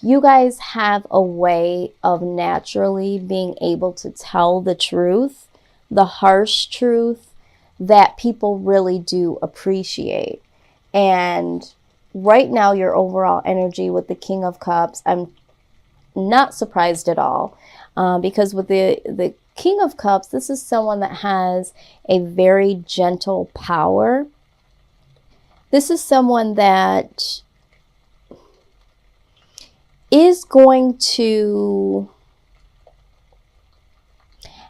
you guys have a way of naturally being able to tell the truth, the harsh truth that people really do appreciate. And right now, your overall energy with the King of Cups, I'm not surprised at all, because with the King of Cups, this is someone that has a very gentle power. This is someone that is going to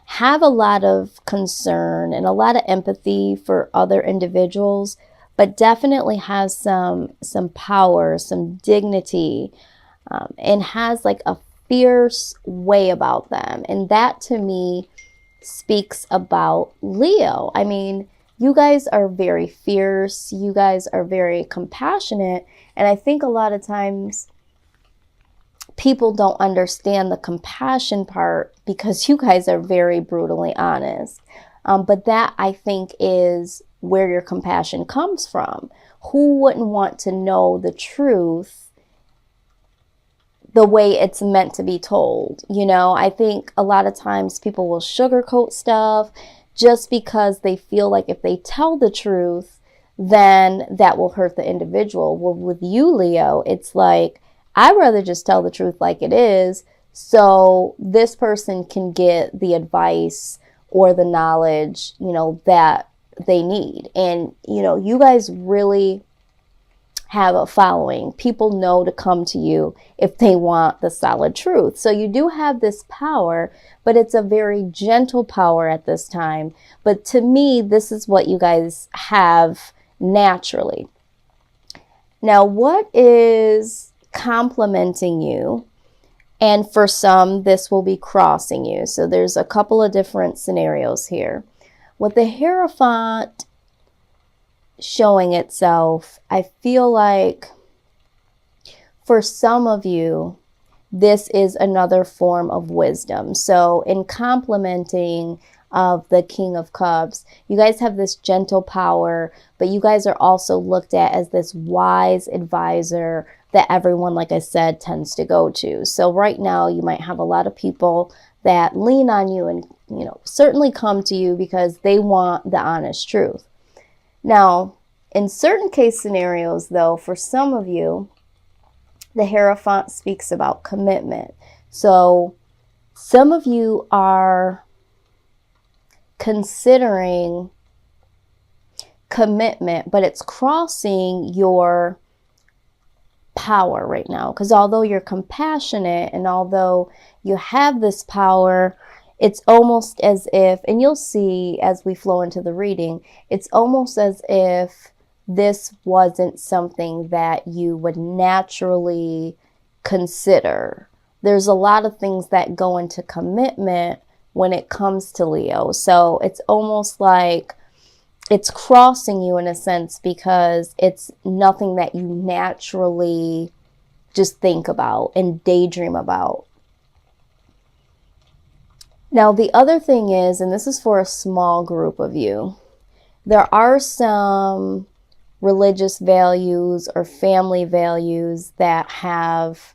have a lot of concern and a lot of empathy for other individuals, but definitely has some power, some dignity, and has like a fierce way about them. And that to me speaks about Leo. I mean, you guys are very fierce. You guys are very compassionate. And I think a lot of times people don't understand the compassion part because you guys are very brutally honest. But that, I think, is where your compassion comes from. Who wouldn't want to know the truth the way it's meant to be told? You know, I think a lot of times people will sugarcoat stuff just because they feel like if they tell the truth, then that will hurt the individual. Well, with you, Leo, it's like, I'd rather just tell the truth like it is, so this person can get the advice or the knowledge, you know, that they need. And, you know, you guys really have a following. People know to come to you if they want the solid truth. So you do have this power, but it's a very gentle power at this time. But to me, this is what you guys have naturally. Now, what is complementing you? And for some, this will be crossing you. So there's a couple of different scenarios here. With the Hierophant showing itself, I feel like for some of you, this is another form of wisdom. So in complementing of the King of Cups, you guys have this gentle power, but you guys are also looked at as this wise advisor that everyone, like I said, tends to go to. So right now you might have a lot of people that lean on you and, you know, certainly come to you because they want the honest truth. Now, in certain case scenarios, though, for some of you, the Hierophant speaks about commitment. So some of you are considering commitment, but it's crossing your power right now. Because although you're compassionate and although you have this power, it's almost as if, and you'll see as we flow into the reading, it's almost as if this wasn't something that you would naturally consider. There's a lot of things that go into commitment when it comes to Leo. So it's almost like it's crossing you in a sense because it's nothing that you naturally just think about and daydream about. Now, the other thing is, and this is for a small group of you, there are some religious values or family values that have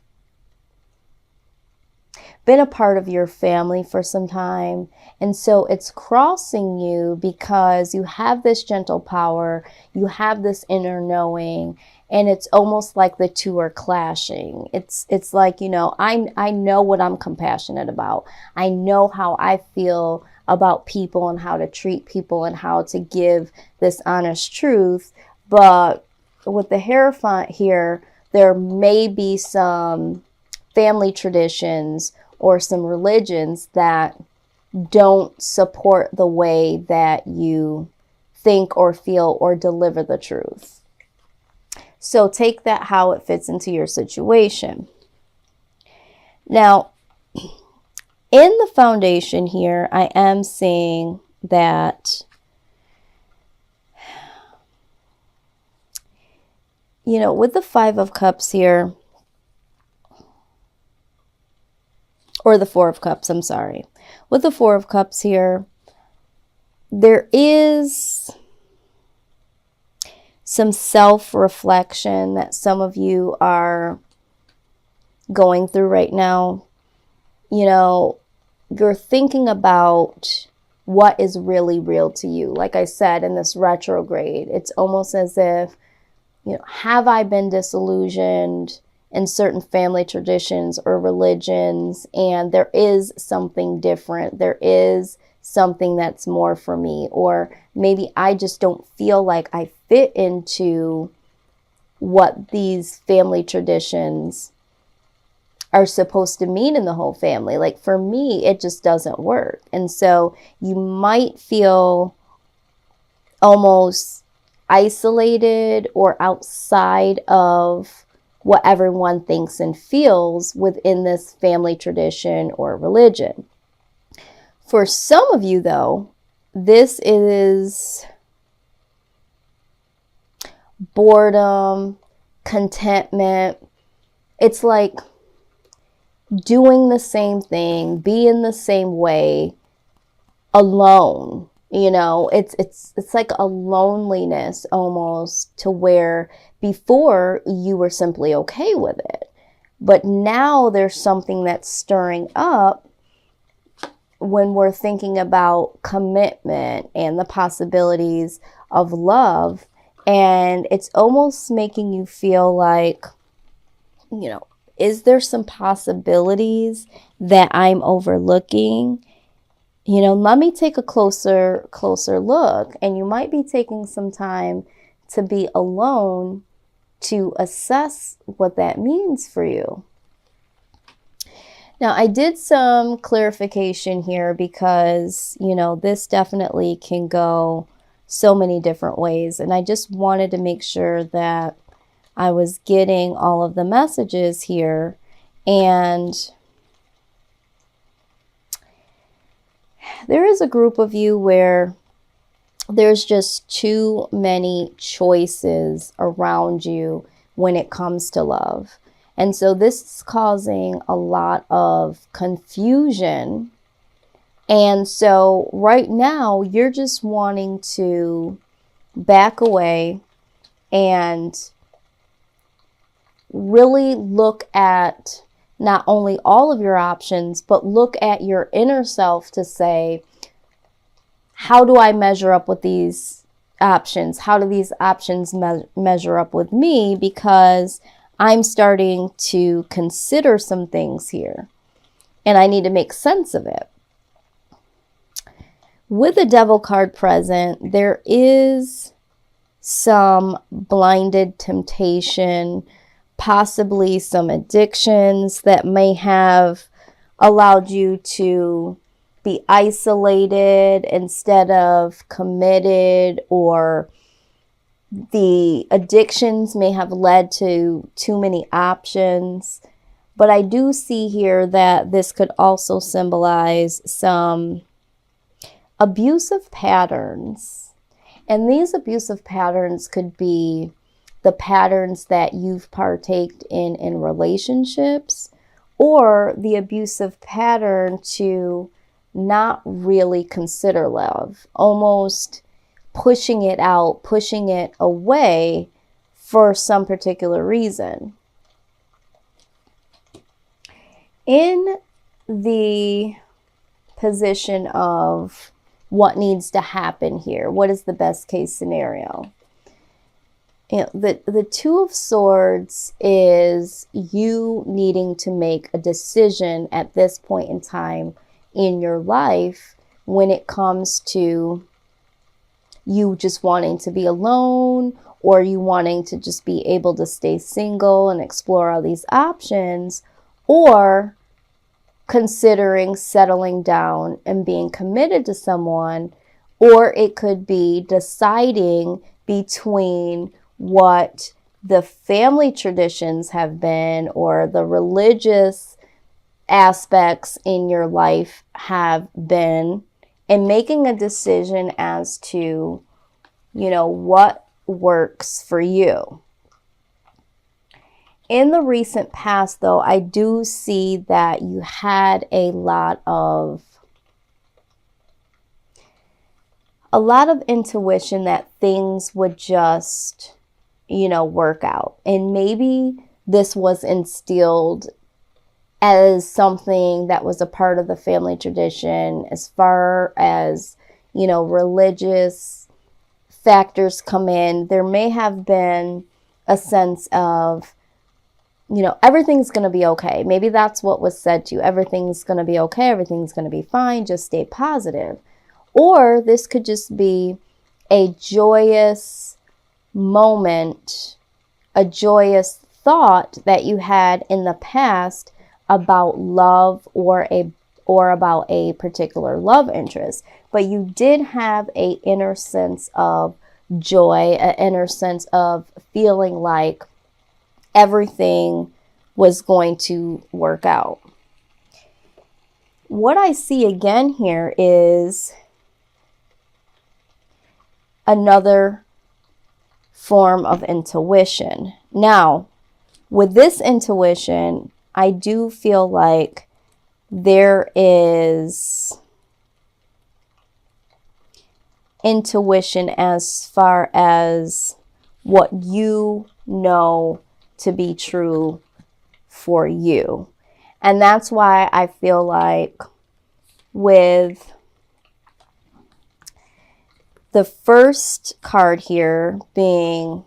been a part of your family for some time. And so it's crossing you because you have this gentle power, you have this inner knowing, and it's almost like the two are clashing. It's like, you know, I know what I'm compassionate about. I know how I feel about people and how to treat people and how to give this honest truth. But with the Hierophant here, there may be some family traditions or some religions that don't support the way that you think or feel or deliver the truth. So take that how it fits into your situation. Now, in the foundation here, I am seeing that, you know, with the Five of Cups here, or the Four of Cups, I'm sorry. With the Four of Cups here, there is some self-reflection that some of you are going through right now, you know, you're thinking about what is really real to you. Like I said, in this retrograde, it's almost as if, have I been disillusioned in certain family traditions or religions, and there is something different. There is something that's more for me, or maybe I just don't feel like I fit into what these family traditions are supposed to mean in the whole family. Like for me, it just doesn't work. And so you might feel almost isolated or outside of what everyone thinks and feels within this family tradition or religion. For some of you, though, this is boredom, contentment. It's like doing the same thing, being the same way, alone. It's like a loneliness almost, to where before you were simply okay with it. But now there's something that's stirring up when we're thinking about commitment and the possibilities of love. And it's almost making you feel like, is there some possibilities that I'm overlooking? Let me take a closer look. And you might be taking some time to be alone to assess what that means for you. Now, I did some clarification here because, this definitely can go so many different ways. And I just wanted to make sure that I was getting all of the messages here. And there is a group of you where there's just too many choices around you when it comes to love. And so this is causing a lot of confusion. And so right now you're just wanting to back away and really look at not only all of your options, but look at your inner self to say, how do I measure up with these options? How do these options measure up with me? Because I'm starting to consider some things here, and I need to make sense of it. With the Devil card present, there is some blinded temptation, possibly some addictions that may have allowed you to be isolated instead of committed, or the addictions may have led to too many options. But I do see here that this could also symbolize some abusive patterns. And these abusive patterns could be the patterns that you've partaked in relationships, or the abusive pattern to not really consider love, almost pushing it out, pushing it away for some particular reason. In the position of what needs to happen here, what is the best case scenario? The Two of Swords is you needing to make a decision at this point in time in your life when it comes to you just wanting to be alone, or you wanting to just be able to stay single and explore all these options, or considering settling down and being committed to someone. Or it could be deciding between what the family traditions have been, or the religious aspects in your life have been, and making a decision as to, what works for you. In the recent past, though, I do see that you had a lot of intuition that things would just, work out. And maybe this was instilled as something that was a part of the family tradition. As far as, you know, religious factors come in, there may have been a sense of, you know, everything's going to be okay. Maybe that's what was said to you. Everything's going to be okay. Everything's going to be fine. Just stay positive. Or this could just be a joyous moment, a joyous thought that you had in the past about love or about a particular love interest. But you did have an inner sense of joy, an inner sense of feeling like everything was going to work out. What I see again here is another form of intuition. Now, with this intuition, I do feel like there is intuition as far as what you know to be true for you. And that's why I feel like with the first card here being,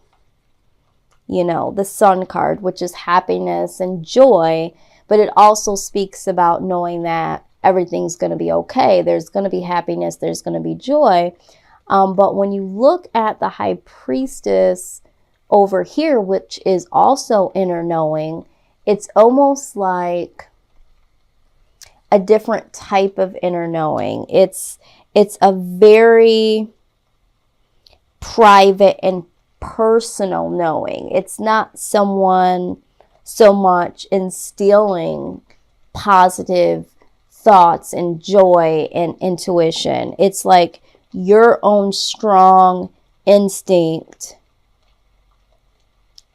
you know, the Sun card, which is happiness and joy, but it also speaks about knowing that everything's going to be okay. There's going to be happiness. There's going to be joy. But when you look at the High Priestess over here, which is also inner knowing, it's almost like a different type of inner knowing. It's a very private and personal knowing. It's not someone so much instilling positive thoughts and joy and intuition. It's like your own strong instinct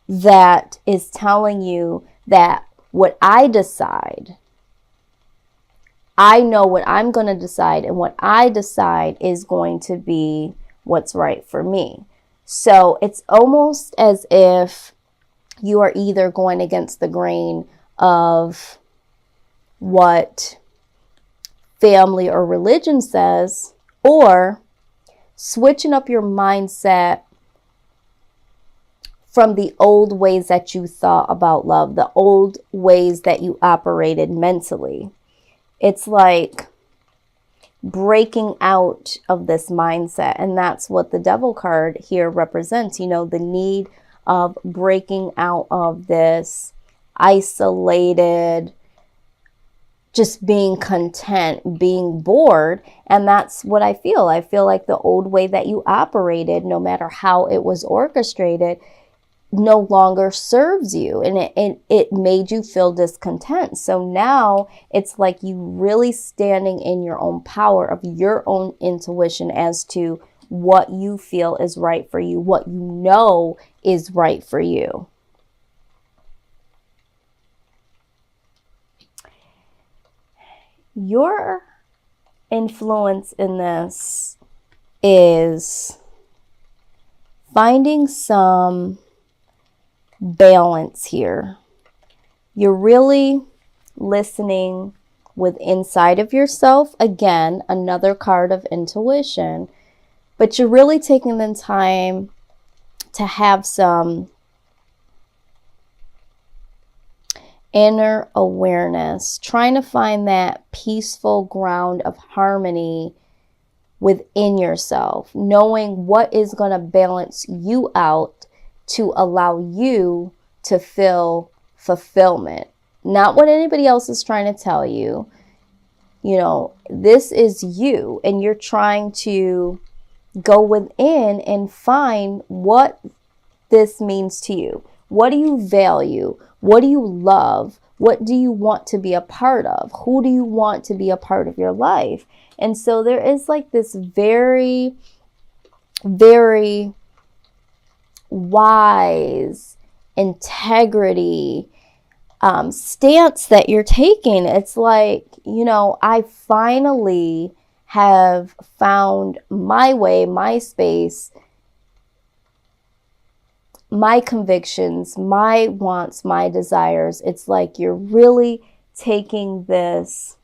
that is telling you that what I decide, I know what I'm going to decide, and what I decide is going to be what's right for me. So it's almost as if you are either going against the grain of what family or religion says, or switching up your mindset from the old ways that you thought about love, the old ways that you operated mentally. It's like breaking out of this mindset. And that's what the Devil card here represents, you know, the need of breaking out of this isolated, just being content, being bored. And that's what I feel. I feel like the old way that you operated, no matter how it was orchestrated, no longer serves you, and it made you feel discontent. So now it's like you really standing in your own power of your own intuition as to what you feel is right for you, what you know is right for you. Your influence in this is finding some balance here. You're really listening with inside of yourself. Again, another card of intuition. But you're really taking the time to have some inner awareness, trying to find that peaceful ground of harmony within yourself, knowing what is going to balance you out to allow you to feel fulfillment. Not what anybody else is trying to tell you. You know, this is you, and you're trying to go within and find what this means to you. What do you value? What do you love? What do you want to be a part of? Who do you want to be a part of your life? And so there is like this very, very wise integrity stance that you're taking. It's like, you know, I finally have found my way, my space, my convictions, my wants, my desires. It's like you're really taking this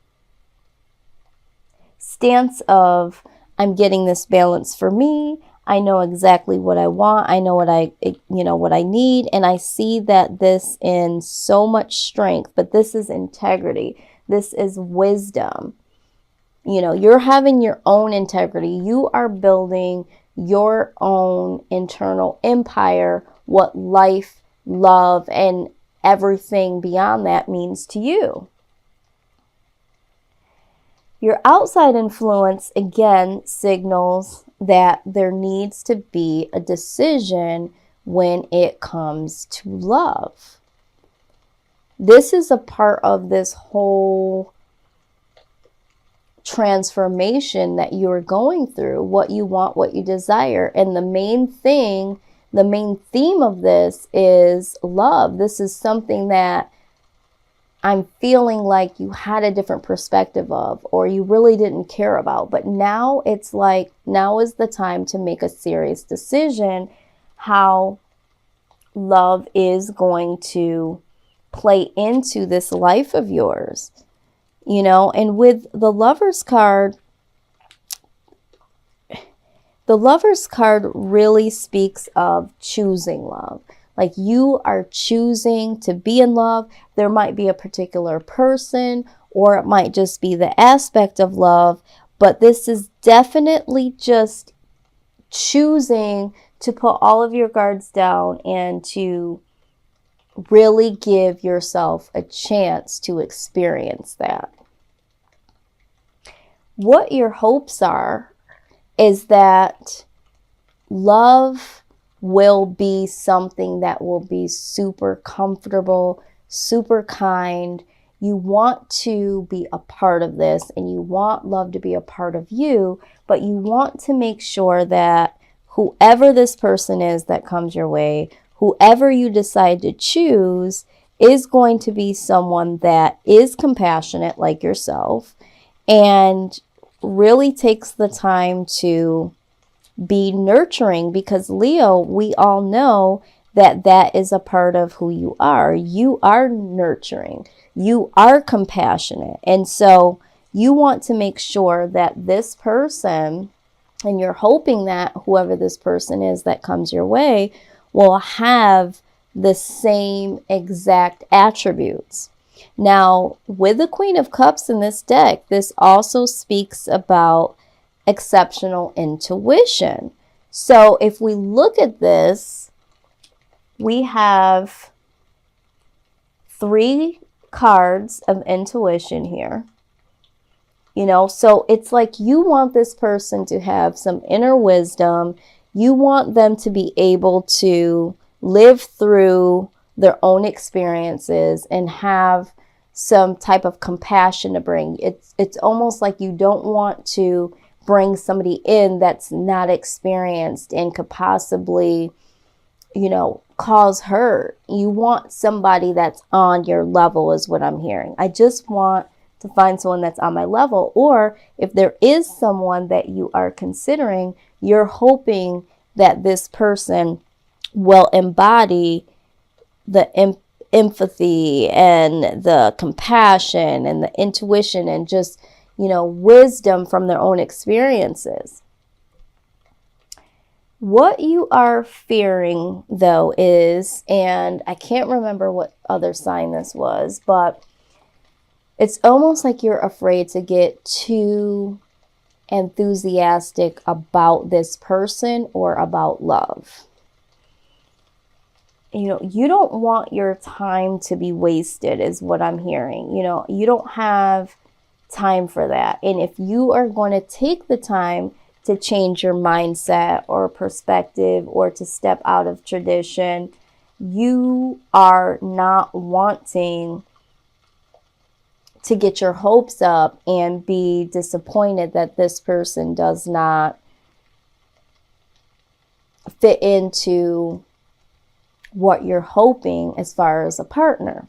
stance of, I'm getting this balance for me. I know exactly what I want. I know what I need. And I see that this in so much strength, but this is integrity. This is wisdom. You're having your own integrity. You are building your own internal empire, what life, love, and everything beyond that means to you. Your outside influence, again, signals that there needs to be a decision when it comes to love. This is a part of this whole transformation that you're going through, what you want, what you desire. And the main theme of this is love. This is something that I'm feeling like you had a different perspective of, or you really didn't care about. But now it's like, now is the time to make a serious decision how love is going to play into this life of yours. And with the Lover's card really speaks of choosing love. Like, you are choosing to be in love. There might be a particular person, or it might just be the aspect of love, but this is definitely just choosing to put all of your guards down and to really give yourself a chance to experience that. What your hopes are is that love will be something that will be super comfortable, super kind. You want to be a part of this, and you want love to be a part of you, but you want to make sure that whoever this person is that comes your way, whoever you decide to choose, is going to be someone that is compassionate like yourself and really takes the time to be nurturing, because Leo, we all know that that is a part of who you are. You are nurturing. You are compassionate. And so you want to make sure that this person, and you're hoping that whoever this person is that comes your way, will have the same exact attributes. Now, with the Queen of Cups in this deck, this also speaks about exceptional intuition. So if we look at this, we have 3 cards of intuition here. So it's like you want this person to have some inner wisdom. You want them to be able to live through their own experiences and have some type of compassion to bring. It's almost like you don't want to bring somebody in that's not experienced and could possibly, cause hurt. You want somebody that's on your level, is what I'm hearing. I just want to find someone that's on my level. Or if there is someone that you are considering, you're hoping that this person will embody the empathy and the compassion and the intuition and just, wisdom from their own experiences. What you are fearing, though, is, and I can't remember what other sign this was, but it's almost like you're afraid to get too enthusiastic about this person or about love. You don't want your time to be wasted, is what I'm hearing. You don't have time for that. And if you are going to take the time to change your mindset or perspective or to step out of tradition, you are not wanting to get your hopes up and be disappointed that this person does not fit into what you're hoping as far as a partner.